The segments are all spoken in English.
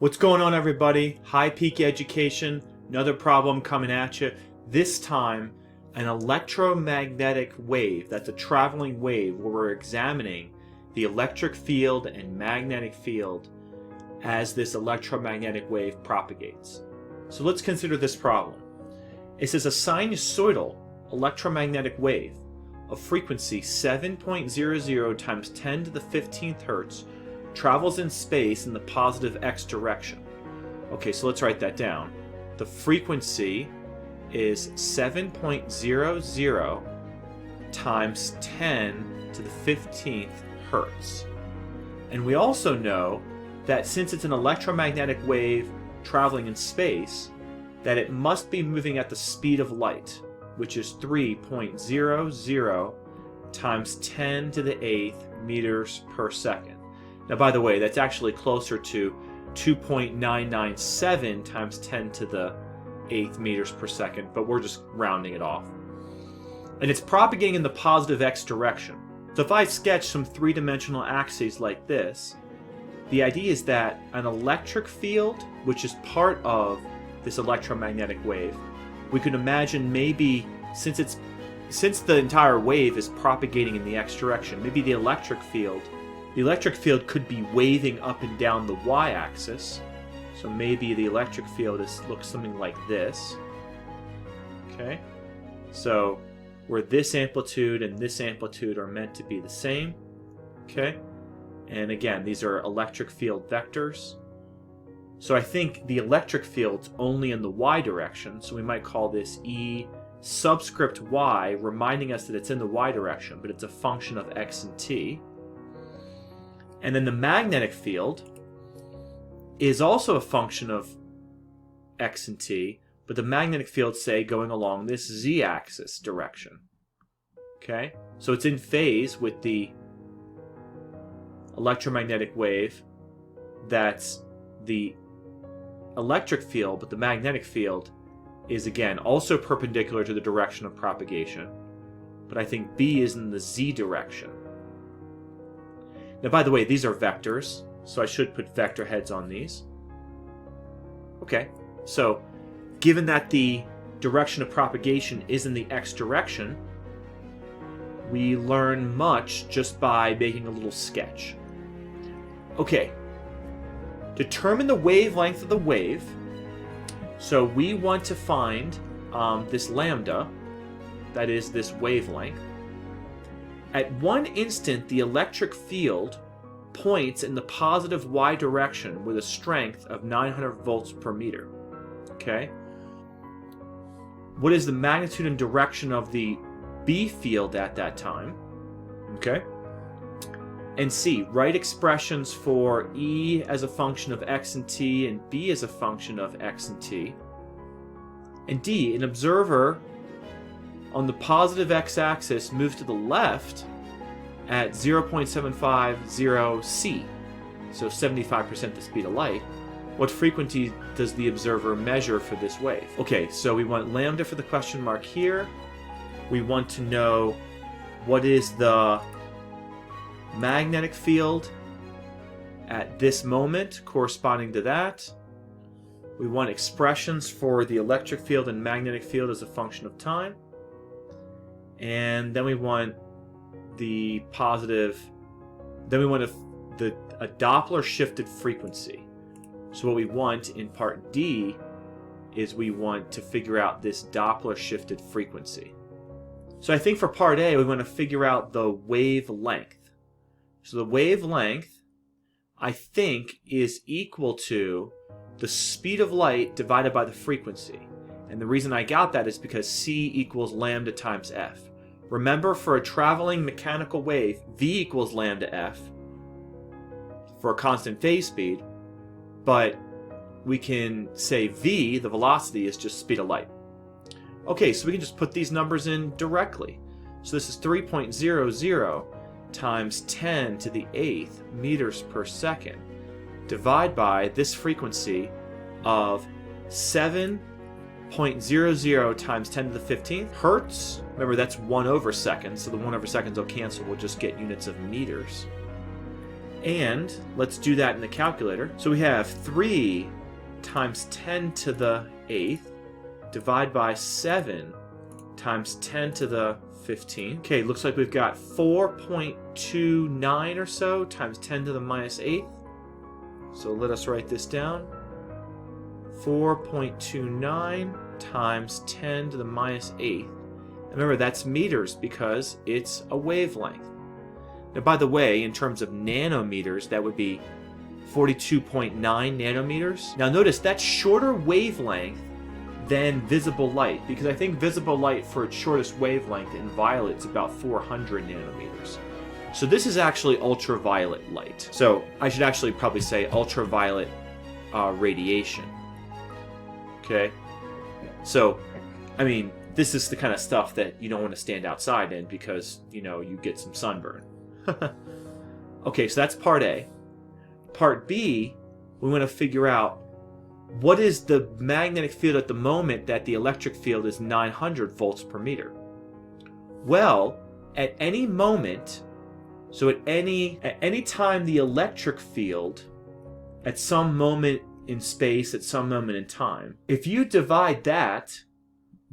What's going on, everybody? High Peak Education, another problem coming at you. This time, an electromagnetic wave. That's a traveling wave where we're examining the electric field and magnetic field as this electromagnetic wave propagates. So let's consider this problem. It says a sinusoidal electromagnetic wave of frequency 7.00 times 10 to the 15th hertz travels in space in the positive x direction. Okay, so let's write that down. The frequency is 7.00 times 10 to the 15th hertz. And we also know that since it's an electromagnetic wave traveling in space, that it must be moving at the speed of light, which is 3.00 times 10 to the 8th meters per second. Now, by the way, that's actually closer to 2.997 times 10 to the 8th meters per second, but we're just rounding it off. And it's propagating in the positive x direction. So if I sketch some three-dimensional axes like this, the idea is that an electric field, which is part of this electromagnetic wave, we could imagine maybe, since the entire wave is propagating in the x direction, maybe the electric field could be waving up and down the y-axis. So maybe the electric field looks something like this. Okay? So where this amplitude and this amplitude are meant to be the same. Okay? And again, these are electric field vectors. So I think the electric field's only in the y direction, so we might call this E subscript y, reminding us that it's in the y direction, but it's a function of x and t. And then the magnetic field is also a function of x and t, but the magnetic field, say, going along this z-axis direction. Okay? So it's in phase with the electromagnetic wave. That's the electric field, but the magnetic field is, again, also perpendicular to the direction of propagation. But I think B is in the z direction. Now, by the way, these are vectors, so I should put vector heads on these. Okay, so given that the direction of propagation is in the x direction, we learn much just by making a little sketch. Okay, determine the wavelength of the wave. So we want to find this lambda, that is this wavelength. At one instant, the electric field points in the positive y direction with a strength of 900 volts per meter. Okay? What is the magnitude and direction of the B field at that time? Okay? And C, write expressions for E as a function of x and t and B as a function of x and t. And D, an observer on the positive x-axis moves to the left at 0.750 c, so 75% the speed of light. What frequency does the observer measure for this wave? Okay, so we want lambda for the question mark here. We want to know what is the magnetic field at this moment corresponding to that. We want expressions for the electric field and magnetic field as a function of time. And then we want the positive, then we want a Doppler shifted frequency. So what we want in part D is we want to figure out this Doppler shifted frequency. So I think for part A, we want to figure out the wavelength. So the wavelength, I think, is equal to the speed of light divided by the frequency. And the reason I got that is because C equals lambda times F. Remember, for a traveling mechanical wave, V equals lambda F for a constant phase speed, but we can say V, the velocity, is just speed of light. Okay, so we can just put these numbers in directly. So this is 3.00 times 10 to the 8th meters per second, divide by this frequency of 7.00 times 10 to the 15th hertz. Remember, that's 1 over seconds, so the 1 over seconds will cancel. We'll just get units of meters. And let's do that in the calculator. So we have 3 times 10 to the 8th divided by 7 times 10 to the 15. Okay, looks like we've got 4.29 or so times 10 to the minus 8th. So let us write this down. 4.29 times 10 to the minus 8th. And remember, that's meters because it's a wavelength. Now, by the way, in terms of nanometers, that would be 42.9 nanometers. Now notice that's shorter wavelength than visible light, because I think visible light for its shortest wavelength in violet is about 400 nanometers. So this is actually ultraviolet light. So I should actually probably say ultraviolet radiation. Okay? So, I mean, this is the kind of stuff that you don't want to stand outside in because, you know, you get some sunburn. Okay, so that's part A. Part B, we want to figure out what is the magnetic field at the moment that the electric field is 900 volts per meter. Well, at any moment, so at any time the electric field, at some moment in space, at some moment in time, if you divide that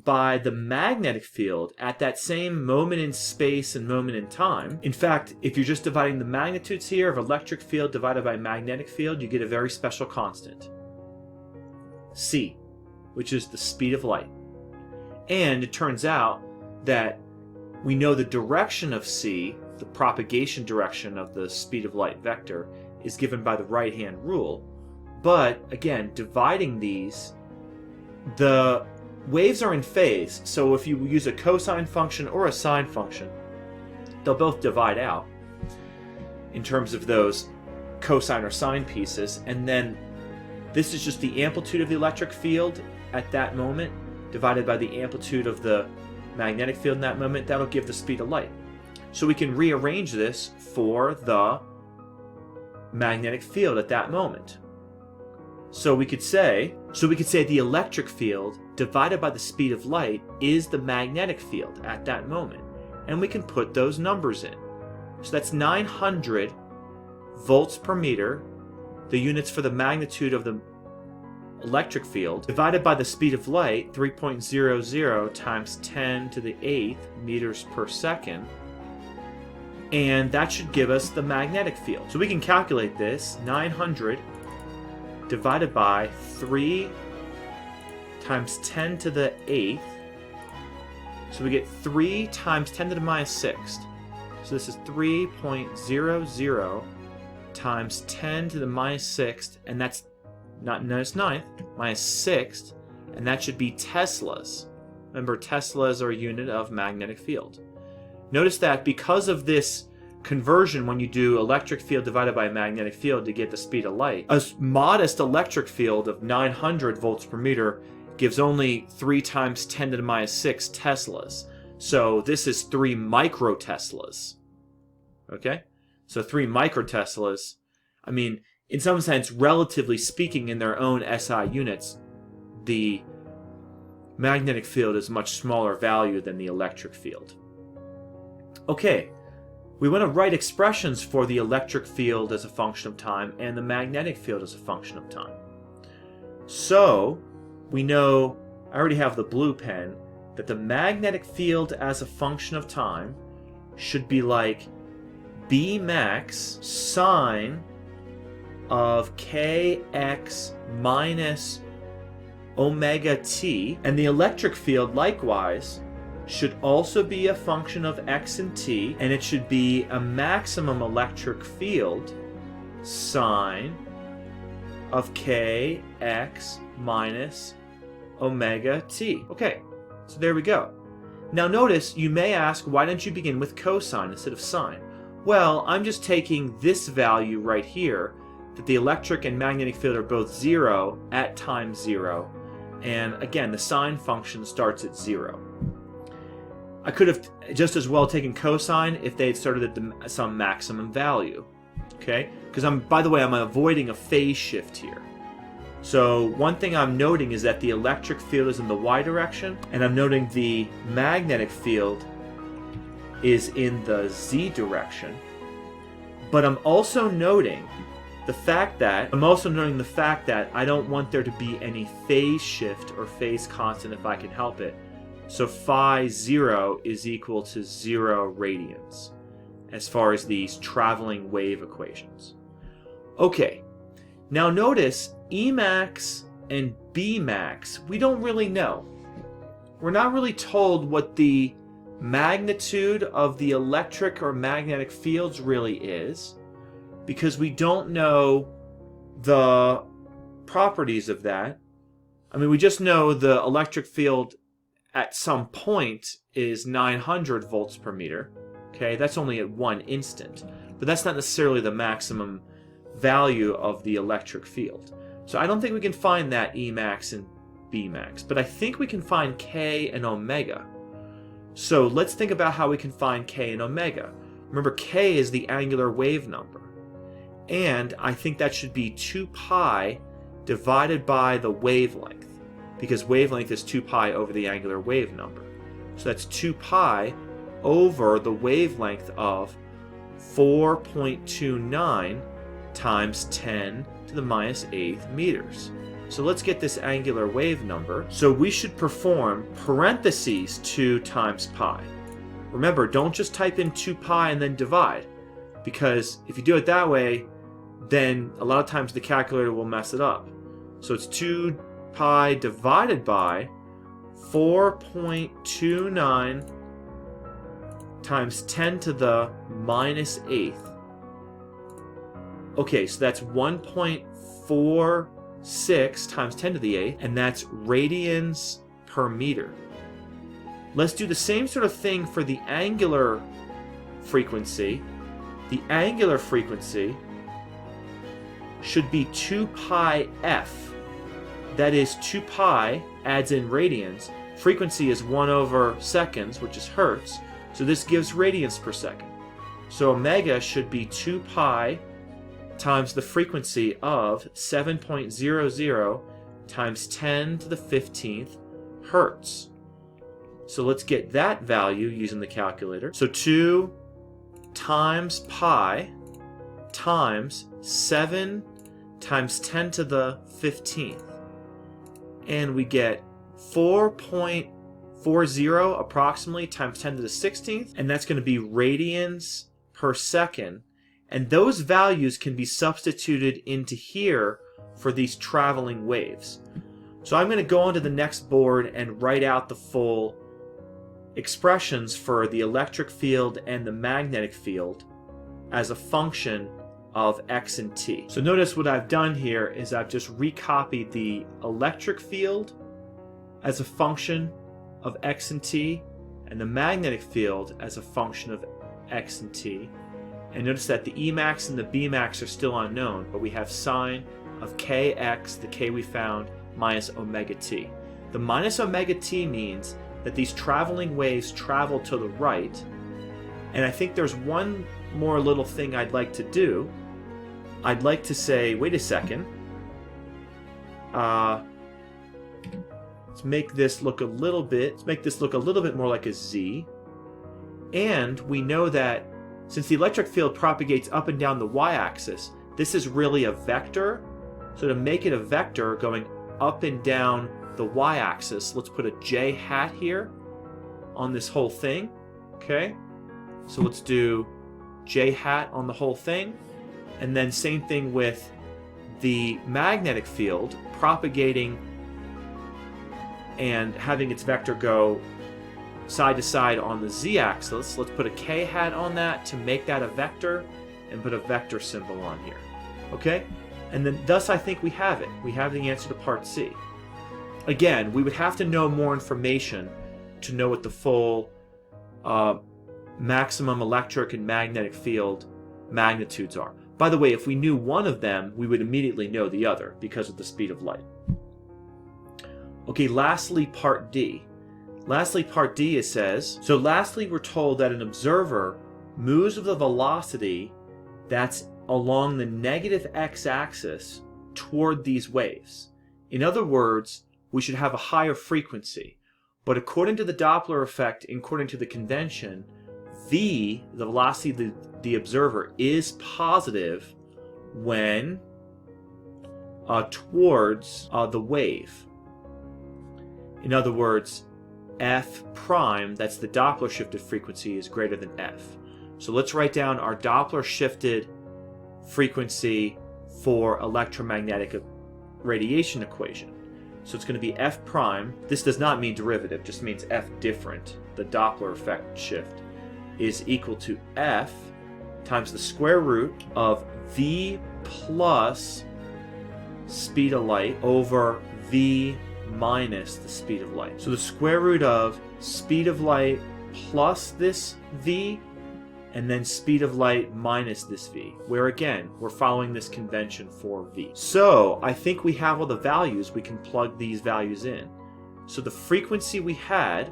by the magnetic field at that same moment in space and moment in time. In fact, if you're just dividing the magnitudes here of electric field divided by magnetic field, you get a very special constant. C, which is the speed of light. And it turns out that we know the direction of C, the propagation direction of the speed of light vector, is given by the right-hand rule. But again, dividing these, the waves are in phase, so if you use a cosine function or a sine function, they'll both divide out in terms of those cosine or sine pieces, and then this is just the amplitude of the electric field at that moment divided by the amplitude of the magnetic field in that moment. That'll give the speed of light. So we can rearrange this for the magnetic field at that moment. So we could say the electric field divided by the speed of light is the magnetic field at that moment. And we can put those numbers in. So that's 900 volts per meter, the units for the magnitude of the electric field, divided by the speed of light, 3.00 times 10 to the 8th meters per second. And that should give us the magnetic field. So we can calculate this, 900 divided by 3 times 10 to the 8th. So we get 3 times 10 to the minus 6th. So this is 3.00 times 10 to the minus 6th, and that's not minus 9th, minus 6th, and that should be Teslas. Remember, Teslas are a unit of magnetic field. Notice that because of this conversion, when you do electric field divided by magnetic field to get the speed of light, a modest electric field of 900 volts per meter gives only 3 times 10 to the minus 6 Teslas. So this is 3 microteslas. Okay? So 3 microteslas, I mean, in some sense, relatively speaking, in their own SI units, the magnetic field is a much smaller value than the electric field. Okay, we want to write expressions for the electric field as a function of time and the magnetic field as a function of time. So, we know, I already have the blue pen, that the magnetic field as a function of time should be like B max sine of kx minus omega t, and the electric field likewise should also be a function of x and t, and it should be a maximum electric field sine of kx minus omega t. Okay, so there we go. Now notice, you may ask, why don't you begin with cosine instead of sine? Well, I'm just taking this value right here, that the electric and magnetic field are both 0 at time 0, and again, the sine function starts at 0. I could have just as well taken cosine if they had started at some maximum value, okay? Because by the way, I'm avoiding a phase shift here. So one thing I'm noting is that the electric field is in the y direction, and I'm noting the magnetic field is in the z direction. But I'm also noting the fact that I don't want there to be any phase shift or phase constant if I can help it. So phi 0 is equal to 0 radians as far as these traveling wave equations. Okay, now notice Emax and Bmax, we don't really know. We're not really told what the magnitude of the electric or magnetic fields really is, because we don't know the properties of that. I mean, we just know the electric field at some point is 900 volts per meter. Okay, that's only at one instant, but that's not necessarily the maximum value of the electric field. So I don't think we can find that Emax and Bmax, but I think we can find K and omega. So let's think about how we can find K and omega. Remember, K is the angular wave number, and I think that should be 2 pi divided by the wavelength, because wavelength is 2 pi over the angular wave number. So that's 2 pi over the wavelength of 4.29 times 10 to the minus 8th meters. So let's get this angular wave number. So we should perform parentheses 2 times pi. Remember, don't just type in 2 pi and then divide, because if you do it that way, then a lot of times the calculator will mess it up. So it's 2 pi divided by 4.29 times 10 to the minus 8th. Okay, so that's 1.46 times 10 to the 8th, and that's radians per meter. Let's do the same sort of thing for the angular frequency. The angular frequency should be 2 pi f. That is, 2 pi adds in radians. Frequency is 1 over seconds, which is hertz, so this gives radians per second. So omega should be 2 pi times the frequency of 7.00 times 10 to the 15th hertz. So let's get that value using the calculator. So 2 times pi times 7 times 10 to the 15th. And we get 4.40 approximately times 10 to the 16th, and that's going to be radians per second. And those values can be substituted into here for these traveling waves. So I'm going to go onto the next board and write out the full expressions for the electric field and the magnetic field as a function of x and t. So notice what I've done here is I've just recopied the electric field as a function of x and t, and the magnetic field as a function of x and t. And notice that the Emax and the Bmax are still unknown, but we have sine of kx, the k we found, minus omega t. The minus omega t means that these traveling waves travel to the right. And I think there's one more little thing I'd like to do. I'd like to say, wait a second. Let's make this look a little bit more like a z. And we know that since the electric field propagates up and down the y-axis, this is really a vector. So to make it a vector going up and down the y-axis, let's put a j hat here on this whole thing. Okay, so let's do j hat on the whole thing, and then same thing with the magnetic field propagating and having its vector go side to side on the z-axis. Let's put a k hat on that to make that a vector, and put a vector symbol on here. Okay, and then thus I think we have it. We have the answer to part C. Again, we would have to know more information to know what the full maximum electric and magnetic field magnitudes are. By the way, if we knew one of them, we would immediately know the other because of the speed of light. Okay, lastly, part D. Lastly, part D, it says, so lastly, we're told that an observer moves with a velocity that's along the negative x-axis toward these waves. In other words, we should have a higher frequency. But according to the Doppler effect, according to the convention, v, the velocity of the observer, is positive when towards the wave. In other words, f prime, that's the Doppler shifted frequency, is greater than f. So let's write down our Doppler shifted frequency for electromagnetic radiation equation. So it's going to be f prime. This does not mean derivative, just means f different. The Doppler effect shift is equal to f times the square root of v plus speed of light over v minus the speed of light. So the square root of speed of light plus this v, and then speed of light minus this v, where again, we're following this convention for v. So I think we have all the values. We can plug these values in. So the frequency we had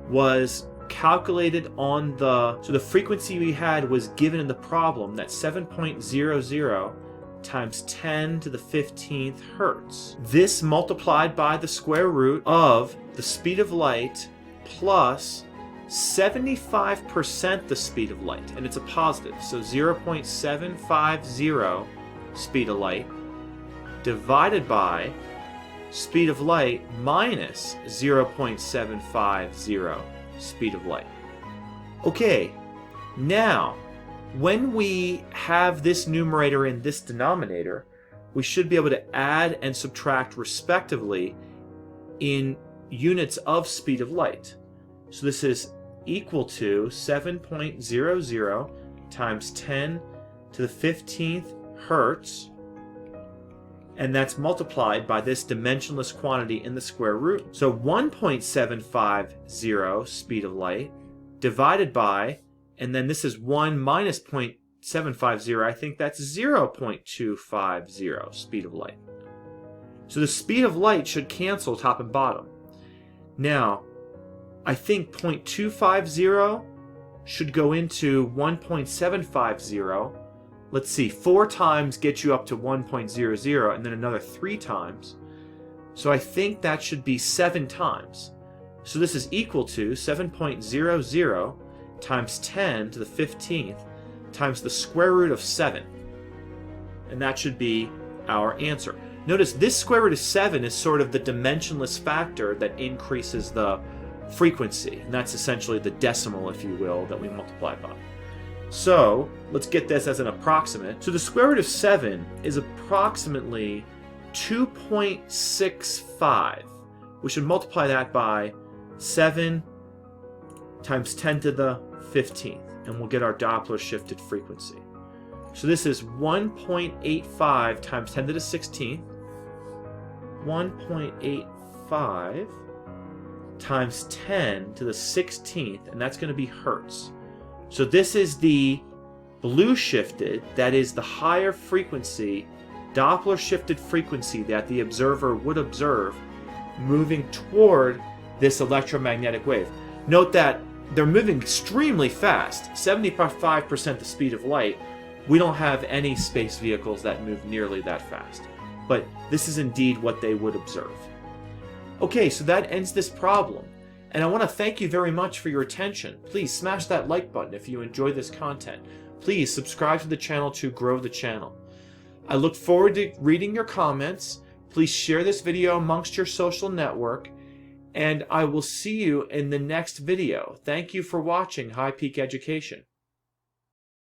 was calculated on the, so the frequency we had was given in the problem, that 7.00 times 10 to the 15th hertz. This multiplied by the square root of the speed of light plus 75% the speed of light, and it's a positive, so 0.750 speed of light divided by speed of light minus 0.750 speed of light. Okay, now when we have this numerator and this denominator, we should be able to add and subtract respectively in units of speed of light. So this is equal to 7.00 times 10 to the 15th hertz, and that's multiplied by this dimensionless quantity in the square root. So 1.750 speed of light divided by, and then this is 1 minus 0.750, I think that's 0.250 speed of light. So the speed of light should cancel top and bottom. Now, I think 0.250 should go into 1.750. Let's see, 4 times gets you up to 1.00, and then another 3 times. So I think that should be 7 times. So this is equal to 7.00 times 10 to the 15th times the square root of 7. And that should be our answer. Notice this square root of 7 is sort of the dimensionless factor that increases the frequency. And that's essentially the decimal, if you will, that we multiply by. So let's get this as an approximate. So the square root of 7 is approximately 2.65. We should multiply that by 7 times 10 to the 15th, and we'll get our Doppler shifted frequency. So this is 1.85 times 10 to the 16th, 1.85 times 10 to the 16th, and that's going to be hertz. So this is the blue shifted, that is the higher frequency, Doppler shifted frequency that the observer would observe moving toward this electromagnetic wave. Note that they're moving extremely fast, 75% the speed of light. We don't have any space vehicles that move nearly that fast. But this is indeed what they would observe. Okay, so that ends this problem. And I want to thank you very much for your attention. Please smash that like button if you enjoy this content. Please subscribe to the channel to grow the channel. I look forward to reading your comments. Please share this video amongst your social network. And I will see you in the next video. Thank you for watching High Peak Education.